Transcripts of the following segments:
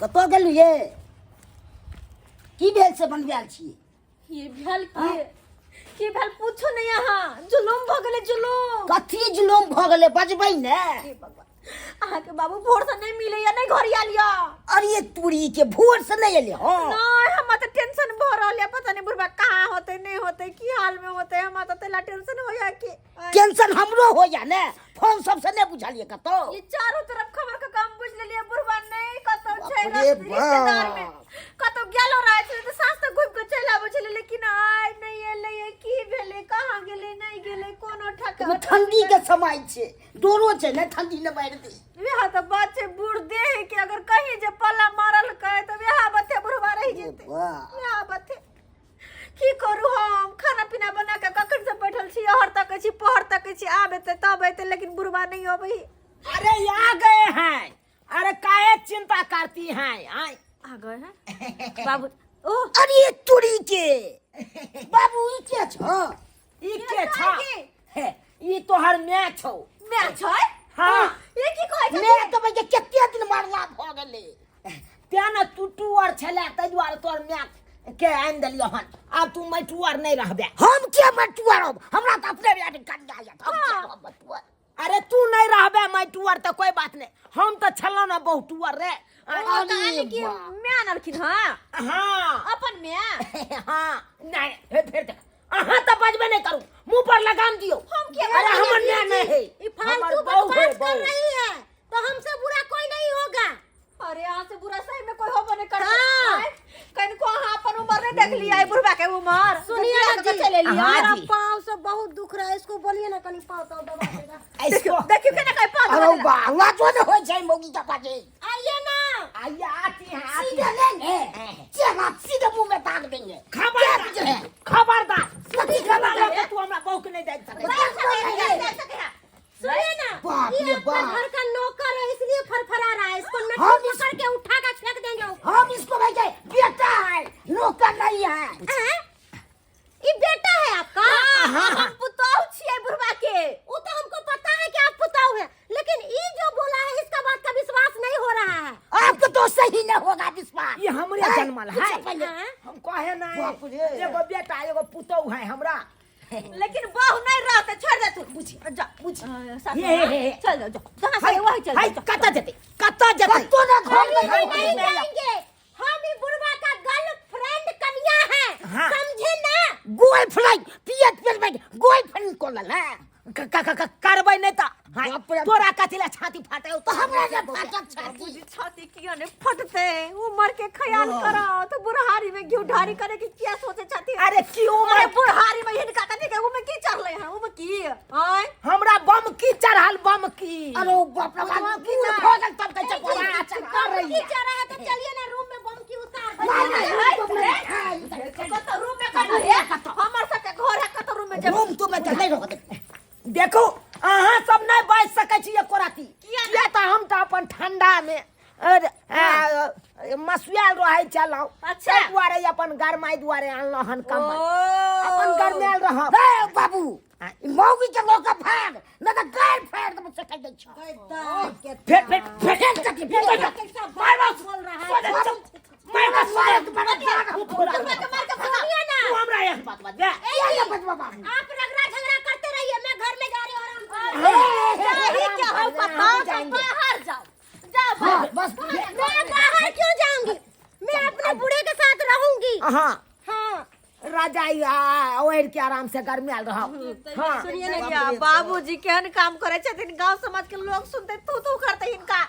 कतौ गेलू ये की भेल से बनबैल छियै ये भेल की भेल पूछो नहीं यहाँ जुलुम भ गेले जुलुम कथी जुलुम भ गेलै बजबै ने हे भगवान अहाँ के बाबू भोर से नहीं मिले या नहीं घर आयल या अरे तूरी के भोर से नहीं एले हां नहीं हम त टेंशन भ रहल है पता नहीं बुढ़बा कहां होते नहीं होते की हाल में होते हम त तेला टेंशन हो या कि टेंशन हमरो हो या ने फोन सबसे नहीं बुझलिए कतो ये चारों तरफ खबर का काम बुझ लेलिए बुढ़बा नहीं कतो छै बाप रे रिश्तेदार बाप। में कतो गेलो रहे छै त सास त घुम के चला आबै छले लेकिन आइ नहीं एले ये की भेले कहां गेले नहीं गेले कोनो ठका ठंडी के समय छे डोरो छे ने ठंडी ने मार दे वेहा त बात छै बूढ़ देह के अगर कहीं जे पल्ला मारल कहे त वेहा बथे बुढ़वा रह जेते वाह वेहा बथे की करू हम खाना पीना बना के कखन से बैठल छी हर तक छी पहर तक छी आबे त तब एते लेकिन बुढ़वा नहीं होबई अरे आ गए हैं। अरे काहे चिंता करती हैं आए आ गए हैं बाबू ओ अरे तूरी के बाबू ई के छ ई के छा हे ई तोहर मैं छौ मैं छै हाँ ये की कहै छै मैं तो भाई केते दिन मारला भ गेलै त्या न टूटू और छले तै द्वारे तोहर मैं के आन देलियो हन अब तू मैटुआर नहीं रहबे हम के मटुआरब हमरा त अपने बेटी कट जाय हम के रहब मटुआर अरे तू नहीं रहबे मैटुआर त कोई बात नहीं हम त छलो न बहुटुआर रे अरे की मैं नलखिन हां हाँ अपन मैं हाँ नहीं हे फिर देख अहाँ त बजबे नहीं करू मुंह पर लगाम दियो हम क्या अरे हमर मैं नहीं है ये फालतू हमर बहू है, बकवास कर बहू। रही है तो हमसे बुरा कोई नहीं होगा अरे यहाँ से बुरा सही में कोई होबो नहीं करता हाँ। कहीं को हाँ अपन उम्र नहीं देख लिया है बुढ़बा के उम्र सुनिए ना जी चले लिया हाँ मेरा जी। पाँव से बहुत दुख रहा है इसको बोलिए ना कहीं पाँव तो दबा देगा इसको देखियो के ना कहीं पास अरे बाबा तो न होय छै मौगी का पाजे आइए ना आइए आती हैं आती सीधे लेंगे चला सीधे मुंह में ताक देंगे खबरदार खबरदार सती खबर लेके तू हमरा बहू के नहीं देख सके सुनिए ना बाप ये रे अपना बाप। घर का नौकर है इसलिए फरफरा रहा है इसको हम नट्टू इस- पकड़ के उठा कर फेंक देंगे ऊपर। हम इसको भाई के बेटा है नौकर नहीं है हैं? ये बेटा है आपका हम पुतौह छिए बुढ़बा के वो तो हमको पता है कि आप पुताऊ है लेकिन ये जो बोला है इसका बात का विश्वास नहीं हो रहा है आपको तो सही न होगा विश्वास ये हमरे जन्मल है पहले हैं? हम कहे नहीं बाप रे। एगो बेटा एगो पुतौ है हमरा लेकिन बहू नहीं रहते छोड़ दे तू बुझी जा बुझी ये। चल जाओ जाओ जहाँ से वही चल हाय जाओ कता जते कता जते तो ना घर में हम नहीं नहीं जाएंगे हम ही बुढ़वा का गर्लफ्रेंड कन्या है हाँ। समझे ना गर्लफ्रेंड पियत पियत गर्लफ्रेंड को लला करबै नहीं त बाप रे। तोरा कथिला छाती फाटे तो हमरा ने फाटक छाती बुझी छाती किया ने फटते उम्र के ख्याल करो तो बुढ़हारी में घी ढारी करे की क्या सोचे छाती अरे की अरे उम्र बुढ़हारी में हिनका कथी के उमे की चल रहे हैं उमे की आय हमरा बम की चढ़ल बम की अरे बाप रे बाप की ना हो गल तब कैसे बोला कर रही है जा रहा है तो चलिए ना रूम में बम की उतार कत रूम में कर रहे हमर सबके घर है कत रूम में जब रूम तो मैं चल नहीं रहो देखो अहाँ सब नहीं बैठ सकै छी एको राती किया किया त हम त अपन ठंडा में मसुआल रहे चलो अच्छा। ताहि दुआरे अपन गरमाई दुआरे अनलो हन कम्बल अपन गरमायल रह ए बाबू मौगी के लोग का भाग न तो गर्लफ्रेंड तो मुझसे कह दे छ फेंक सकती मार बस बोल रहा है मार बस सुनिए ना तू हमरा एक बात बता ये बचवा बाबू आप रगड़ा झगड़ा करते रहिए मैं घर में जा रही हूँ आराम से क्या हो पता बाहर जाओ जाओ हाँ, बस मैं बाहर क्यों जाऊंगी मैं अपने बूढ़े के साथ रहूंगी हां हाँ राजा ओढ़ के आराम से गरमायल रह हां सुनिए ना क्या बाबूजी केहन काम करे छथिन गांव समाज के लोग सुनते तू करते इनका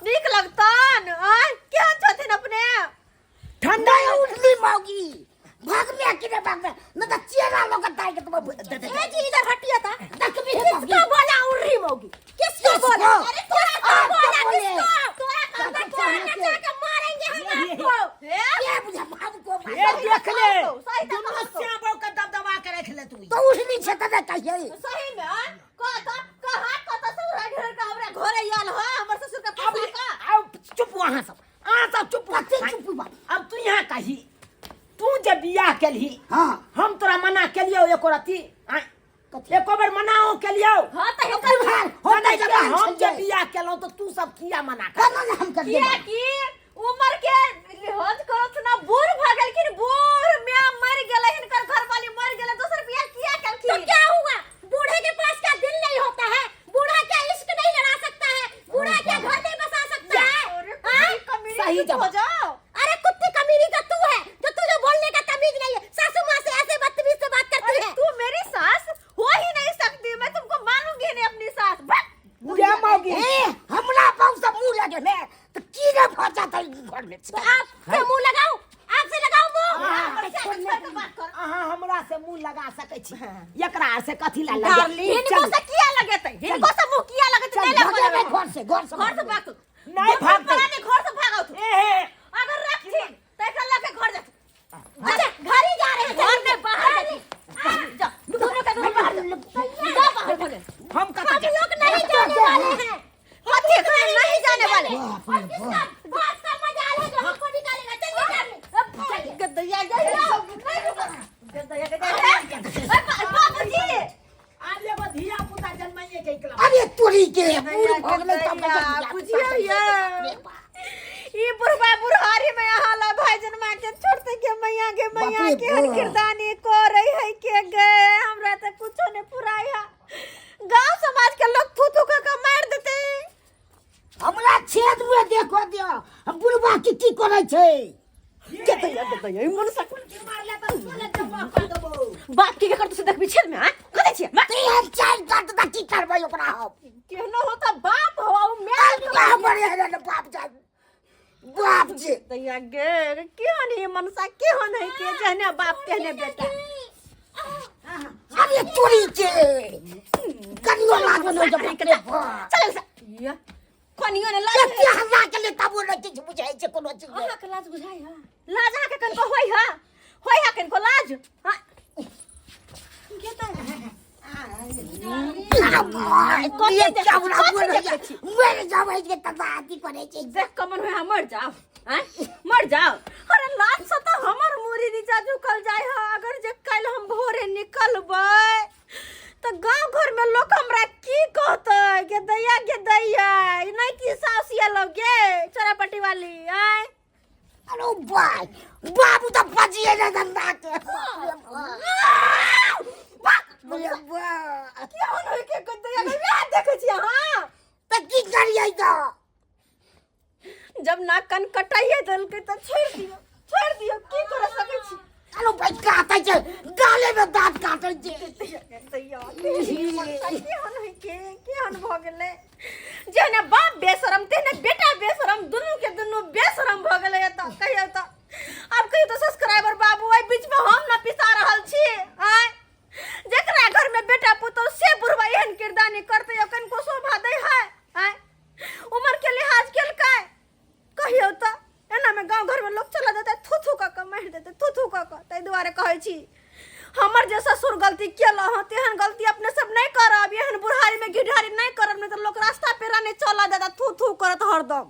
नीक लगतन आय क्या छथिन अपने ठंडा उठली मौगी भाग में किने भाग में न तो चेहरा लोग ताई के तुम दे दे ये जी इधर हटिए था देख भी है मौगी किसको बोला उर्री मौगी किसको बोला किसको? अरे किसको बोला बोले? किसको तोरा कंधा तोड़ने जाके मारेंगे हम आपको ये बुझा बाबू को ये देख ले सही तो दुनू श्यामो के दबदबा के रख ले तू तो उठली छ त कहिए सही में कहा कत से ढेर का हमरा घरे आल हो हमर ससुर के अब पैसा का अब चुप वहां सब चुप चुप बा अब तू यहाँ कही तू जब बियाह केलही हां हम तोरा मना केलियो एको रती एको बेर मनाओ केलियो हां त तो कई भाग हो नहीं नहीं जब हम जब बियाह केलौ तो तू सब किया मना कर करना हम कर किया की उम्र के लिहाज करत ना बूढ़ भागल कि बूढ़ में मर गेले इनकर घर वाली मर गेले दूसर बियाह किया तो कलखी क्या हुआ? बूढ़े के पास क्या दिल नहीं होता है? बूढ़ा क्या इश्क नहीं लड़ा सकता है? बूढ़ा क्या घर नहीं बसा सकता है? हाँ? सही हो जवाब। जाओ अरे कुत्ती कमीनी तो तू है जो तुझे बोलने का तमीज नहीं है। सासू माँ से ऐसे बदतमीज से बात करती है। तू मेरी सास हो ही नहीं सकती मैं तुमको मानूंगी नहीं अपनी सास क्या मांगी हमरा बहु से मुंह लगे ने तो की रे फसा था घर में तो आप से मुंह लगाओ, आप से लगाओ मुंह। अहाँ हमरा से मुंह लगा सकै छी एकरा से कथी ला लगे डार्लिंग इनको से किया लगते इनको से मुंह किया लगते नहीं घर लगे से घर से भाग तू नहीं भागते। घर से भागो तू अगर रखी तो एक लगे घर जा अच्छा घर ही जा रहे हैं। घर में बाहर जा दोनों का दोनों बाहर जा बाहर भगे हम कथा हम लोग नहीं जाने वाले हैं। हाथी घर नहीं जाने वाले और किसका बात का मजाल है जो हमको निकालेगा? चल निकाल। गद्दैया गद्दैया बाबूजी आज एगो धिया पुता जन्माइए के इकला अरे तोरी के पूर भगले तब बुझिया ये बुढ़वा बुढ़ारी में यहाँ ला भाई जन्मा के छोड़ते के मैया के हर किरदानी को रही है के गए हमरा तो कुछो ने पुराया गांव समाज के लोग थू थू का मार देते हमरा छेद में देखो दियो हम बुढ़वा की करे छै ये मन सक मार ले तो चले जमा कर देबो बाप की के करते से देख छेद में हां कदे छिए ते हम चाल काट दा की करबै ओकरा हम केहनो होता बाप हो मैं क्या बड़े है रे बाप जी दैया गे केहन है मनसा केहन है के जहने बाप कहने बेटा अरे तोरी के कनियो लागो न जब चल से या कोनियो ने लाज कते हल्ला के ले तब न किछ बुझाइ छै कोनो चीज अहाँ के लाज बुझाई हा लाज आके कनको होई हा कनको लाज हां केता ये चावड़ा बोल मर जाबै के तबाती करे छै देख कमन होय मर जाओ हैं मर जाओ अरे लाज से तो हमर मुरी नीचा झुकल जाय हा अगर जे कल हम भोरे निकलबै तो गांव घर में लोग हमरा की कहते के दैया नहीं की सास ये लोग गे चोरापट्टी वाली आय अरे भाई बाबू तो फजिए न धंधा के बोले बा क्या होय के दैया बियाह देखे छी हां त की करियै त जब ना कन कटाइए दल के तो छोड़ दियो की कर सकै छी चलो भाई काटै छै गाले में दांत काटै छै केहन भ गेलै जेने बाप बेशरम तेने बेटा बेशरम दुनू बेशरम भ गेलै त कहियो त अब कहियो त सब्सक्राइबर बाबू एहि बीच में हम न पिसा रहल छी आय जेकरा घर में बेटा पुतौ से बुढ़वा एहन किरदानी करतै ओकन को शोभा दै है आय उम्र के लिहाज केलकै कहियो त एना में गांव घर में लोग चला जाते थू थू का मार देते थू थू का तै दुआरे कहै छी हमर जे ससुर गलती केला ह तेहन गलती अपने सब नहीं करब एहन बुढ़ारी में घिढारी नहीं करब नहीं तो लोग रास्ता पेरा नहीं चला देता थू थू करत हरदम